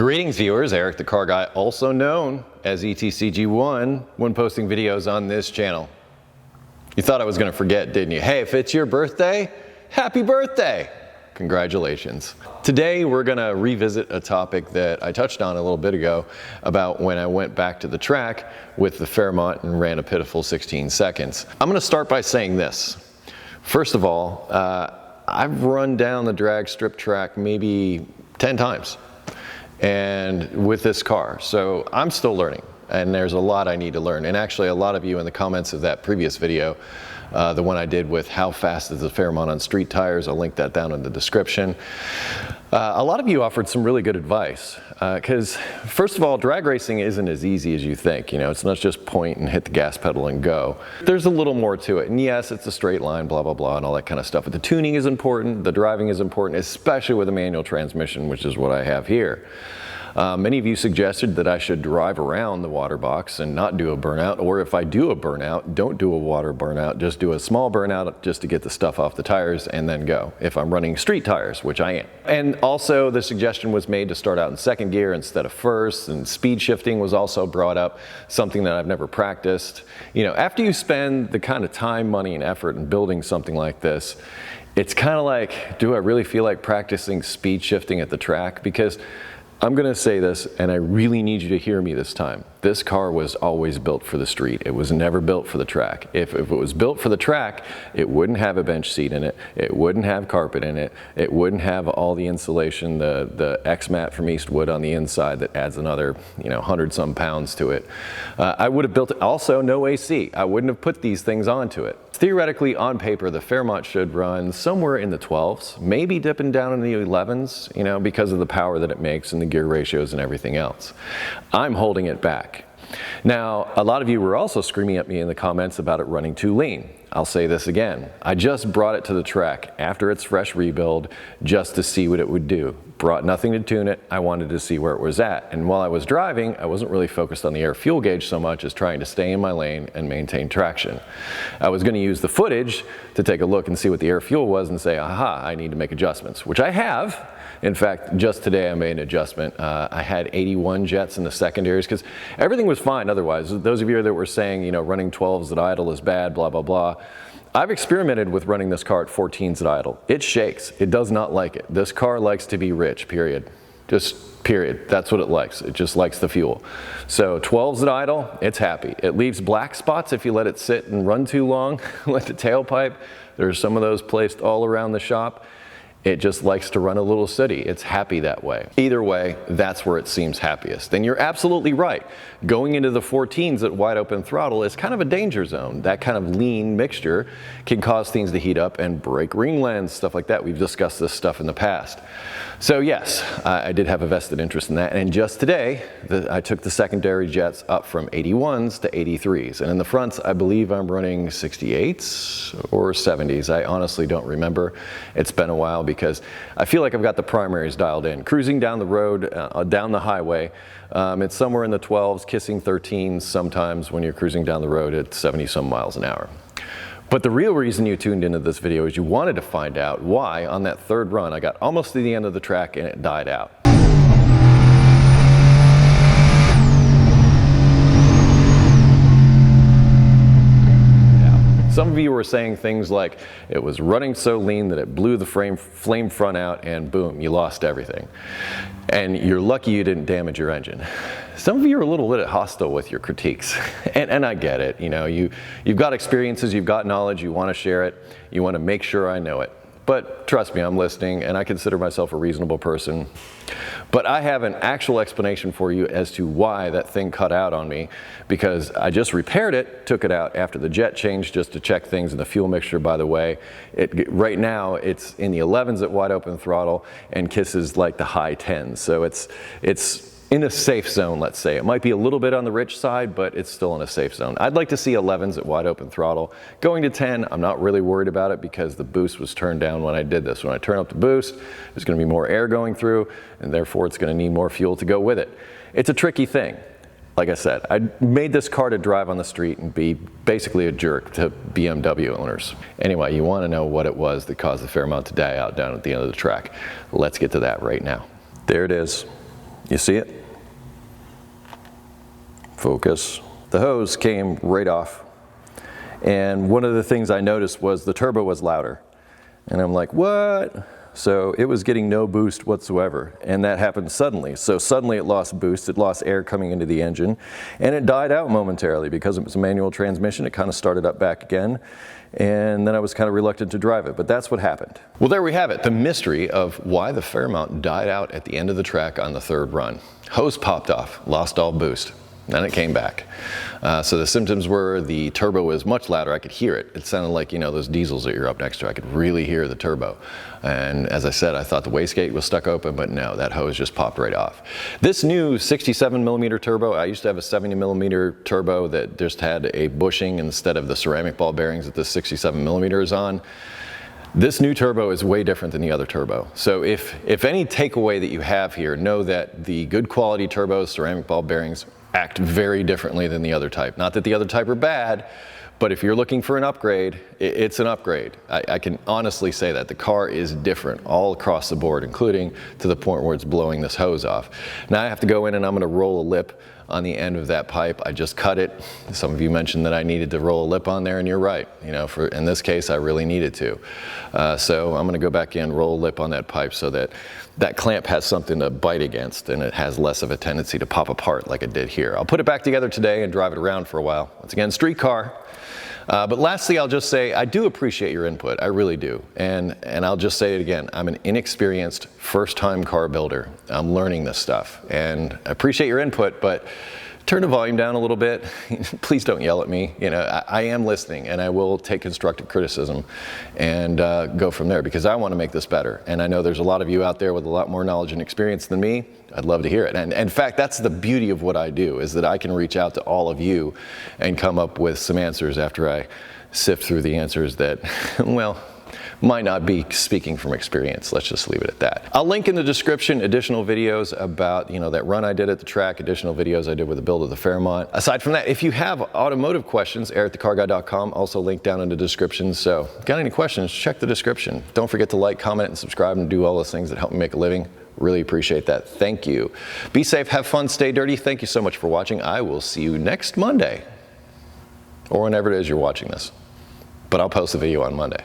Greetings viewers, Eric the Car Guy, also known as ETCG1 when posting videos on this channel. You thought I was going to forget, didn't you? Hey, if it's your birthday, happy birthday! Congratulations. Today we're going to revisit a topic that I touched on a little bit ago about when I went back to the track with the Fairmont and ran a pitiful 16 seconds. I'm going to start by saying this. First of all, I've run down the drag strip track maybe 10 times. And with this car, so I'm still learning, and there's a lot I need to learn. And actually, a lot of you in the comments of that previous video, the one I did with how fast is the Fairmont on street tires, I'll link that down in the description. A lot of you offered some really good advice, because first of all, drag racing isn't as easy as you think. You know, it's not just point and hit the gas pedal and go. There's a little more to it, and yes, it's a straight line, blah, blah, blah, and all that kind of stuff. But the tuning is important, the driving is important, especially with a manual transmission, which is what I have here. Many of you suggested that I should drive around the water box and not do a burnout, or if I do a burnout, don't do a water burnout, just do a small burnout just to get the stuff off the tires and then go, if I'm running street tires, which I am. And also the suggestion was made to start out in second gear instead of first, and speed shifting was also brought up, something that I've never practiced. You know, after you spend the kind of time, money, and effort in building something like this, it's kind of like, do I really feel like practicing speed shifting at the track? Because I'm going to say this, and I really need you to hear me this time. This car was always built for the street. It was never built for the track. If it was built for the track, it wouldn't have a bench seat in it. It wouldn't have carpet in it. It wouldn't have all the insulation, the X-Mat from Eastwood on the inside that adds another, 100-some pounds to it. I would have built it, also no AC. I wouldn't have put these things onto it. Theoretically, on paper, the Fairmont should run somewhere in the 12s, maybe dipping down in the 11s, because of the power that it makes and the gear ratios and everything else. I'm holding it back. Now, a lot of you were also screaming at me in the comments about it running too lean. I'll say this again. I just brought it to the track after its fresh rebuild just to see what it would do. Brought nothing to tune it. I wanted to see where it was at. And while I was driving, I wasn't really focused on the air fuel gauge so much as trying to stay in my lane and maintain traction. I was going to use the footage to take a look and see what the air fuel was and say, aha, I need to make adjustments, which I have. In fact, just today I made an adjustment. I had 81 jets in the secondaries because everything was fine otherwise. Those of you that were saying, running 12s at idle is bad, blah, blah, blah. I've experimented with running this car at 14s at idle. It shakes. It does not like it. This car likes to be rich, period. Just period. That's what it likes. It just likes the fuel. So 12s at idle, it's happy. It leaves black spots if you let it sit and run too long, let the tailpipe. There's some of those placed all around the shop. It just likes to run a little city. It's happy that way. Either way, that's where it seems happiest. And you're absolutely right. Going into the 14s at wide open throttle is kind of a danger zone. That kind of lean mixture can cause things to heat up and break ring lands, stuff like that. We've discussed this stuff in the past. So yes, I did have a vested interest in that. And just today, I took the secondary jets up from 81s to 83s. And in the fronts, I believe I'm running 68s or 70s. I honestly don't remember. It's been a while because I feel like I've got the primaries dialed in. Cruising down the road, down the highway, it's somewhere in the 12s, kissing 13s sometimes when you're cruising down the road at 70-some miles an hour. But the real reason you tuned into this video is you wanted to find out why on that third run I got almost to the end of the track and it died out. Some of you were saying things like it was running so lean that it blew the flame front out and boom, you lost everything. And you're lucky you didn't damage your engine. Some of you are a little bit hostile with your critiques, and I get it. You've got experiences, you've got knowledge, you want to share it, you want to make sure I know it. But trust me, I'm listening, and I consider myself a reasonable person. But I have an actual explanation for you as to why that thing cut out on me, because I just repaired it, took it out after the jet change just to check things in the fuel mixture, by the way. Right now, it's in the 11s at wide open throttle and kisses like the high 10s. So it's in a safe zone, let's say. It might be a little bit on the rich side, but it's still in a safe zone. I'd like to see 11s at wide open throttle. Going to 10, I'm not really worried about it because the boost was turned down when I did this. When I turn up the boost, there's going to be more air going through, and therefore it's going to need more fuel to go with it. It's a tricky thing. Like I said, I made this car to drive on the street and be basically a jerk to BMW owners. Anyway, you want to know what it was that caused the Fairmont to die out down at the end of the track. Let's get to that right now. There it is. You see it? Focus. The hose came right off. And one of the things I noticed was the turbo was louder. And I'm like, what? So it was getting no boost whatsoever. And that happened suddenly. So suddenly it lost boost, it lost air coming into the engine, and it died out momentarily because it was a manual transmission. It kind of started up back again. And then I was kind of reluctant to drive it, but that's what happened. Well, there we have it, the mystery of why the Fairmont died out at the end of the track on the third run. Hose popped off, lost all boost. Then it came back. So the symptoms were the turbo was much louder. I could hear it. It sounded like, you know, those diesels that you're up next to. I could really hear the turbo. And as I said, I thought the wastegate was stuck open, but no, that hose just popped right off. This new 67 millimeter turbo, I used to have a 70 millimeter turbo that just had a bushing instead of the ceramic ball bearings that this 67 millimeter is on. This new turbo is way different than the other turbo. So if any takeaway that you have here, know that the good quality turbos, ceramic ball bearings, act very differently than the other type. Not that the other type are bad, but if you're looking for an upgrade, it's an upgrade. I can honestly say that. The car is different all across the board, including to the point where it's blowing this hose off. Now I have to go in and I'm gonna roll a lip on the end of that pipe. I just cut it. Some of you mentioned that I needed to roll a lip on there, and you're right. You know, in this case, I really needed to. So I'm gonna go back in, roll a lip on that pipe so that that clamp has something to bite against and it has less of a tendency to pop apart like it did here. I'll put it back together today and drive it around for a while. Once again, street car. But lastly, I'll just say, I do appreciate your input, I really do. And I'll just say it again, I'm an inexperienced first-time car builder. I'm learning this stuff, and I appreciate your input, but turn the volume down a little bit. Please don't yell at me. You know, I am listening, and I will take constructive criticism and go from there, because I want to make this better. And I know there's a lot of you out there with a lot more knowledge and experience than me. I'd love to hear it. And in fact, that's the beauty of what I do, is that I can reach out to all of you and come up with some answers after I sift through the answers that, well, might not be speaking from experience. Let's just leave it at that. I'll link in the description additional videos about, you know, that run I did at the track, additional videos I did with the build of the Fairmont. Aside from that, if you have automotive questions, air@thecarguy.com, also linked down in the description. So got any questions, check the description. Don't forget to like, comment, and subscribe, and do all those things that help me make a living. Really appreciate that. Thank you. Be safe, have fun, stay dirty. Thank you so much for watching. I will see you next Monday, or whenever it is you're watching this. But I'll post the video on Monday.